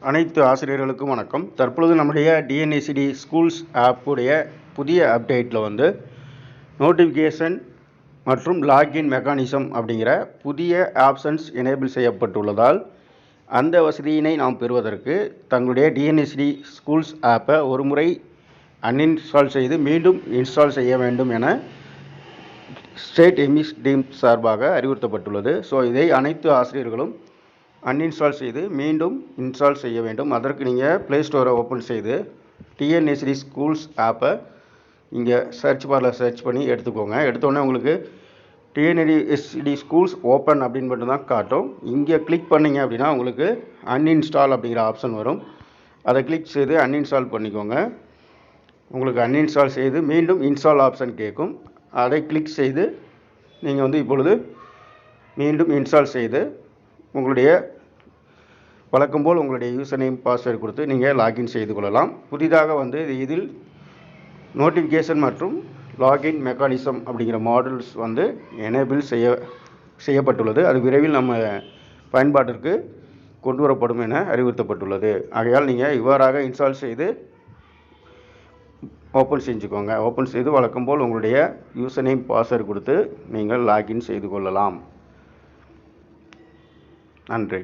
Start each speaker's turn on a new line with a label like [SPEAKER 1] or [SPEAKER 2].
[SPEAKER 1] அனைத்து ஆசிரியர்களுக்கும் வணக்கம். தற்பொழுது நம்முடைய டிஎன்எஸ்டி ஸ்கூல்ஸ் ஆப்புடைய புதிய அப்டேட்டில் நோட்டிஃபிகேஷன் மற்றும் லாகின் மெக்கானிசம் அப்படிங்கிற புதிய ஆப்ஷன்ஸ் எனேபிள் செய்யப்பட்டுள்ளதால் அந்த வசதியினை நாம் பெறுவதற்கு தங்களுடைய டிஎன்எஸ்டி ஸ்கூல்ஸ் ஆப்பை ஒரு முறை அன்இன்ஸ்டால் செய்து மீண்டும் இன்ஸ்டால் செய்ய வேண்டும் என ஸ்டேட் எம்இஸ் டீம் சார்பாக அறிவுறுத்தப்பட்டுள்ளது. ஸோ இதை அனைத்து ஆசிரியர்களும் அன்இன்ஸ்டால் செய்து மீண்டும் இன்ஸ்டால் செய்ய வேண்டும். அதற்கு நீங்கள் ப்ளே ஸ்டோரை ஓப்பன் செய்து டிஎன்எஸ்டி ஸ்கூல்ஸ் ஆப்பை இங்கே சர்ச் பாரில் சர்ச் பண்ணி எடுத்துக்கோங்க. எடுத்தோடனே உங்களுக்கு டிஎன்எஸ்டி ஸ்கூல்ஸ் ஓப்பன் அப்படின்னு மட்டும் தான் காட்டும். இங்கே கிளிக் பண்ணிங்க அப்படின்னா உங்களுக்கு அன்இன்ஸ்டால் அப்படிங்கிற ஆப்ஷன் வரும். அதை கிளிக் செய்து அன்இன்ஸ்டால் பண்ணிக்கோங்க. உங்களுக்கு அன்இன்ஸ்டால் செய்து மீண்டும் இன்ஸ்டால் ஆப்ஷன் கேட்கும். அதை கிளிக் செய்து நீங்கள் இப்பொழுது மீண்டும் இன்ஸ்டால் செய்து உங்களுடைய வழக்கம் போல் உங்களுடைய யூசர் நேம் பாஸ்வேர்டு கொடுத்து நீங்கள் லாகின் செய்து கொள்ளலாம். புதிதாக இதில் நோட்டிஃபிகேஷன் மற்றும் லாகின் மெக்கானிசம் அப்படிங்கிற மாடல்ஸ் எனேபிள் செய்யப்பட்டுள்ளது. அது விரைவில் நம்ம பயன்பாட்டிற்கு கொண்டு வரப்படும் என அறிவுறுத்தப்பட்டுள்ளது. ஆகையால் நீங்கள் இவ்வாறாக இன்ஸ்டால் செய்து ஓப்பன் செஞ்சுக்கோங்க. ஓப்பன் செய்து வழக்கம் போல் உங்களுடைய யூசர் நேம் பாஸ்வேர்டு கொடுத்து நீங்கள் லாகின் செய்து கொள்ளலாம். நன்றி.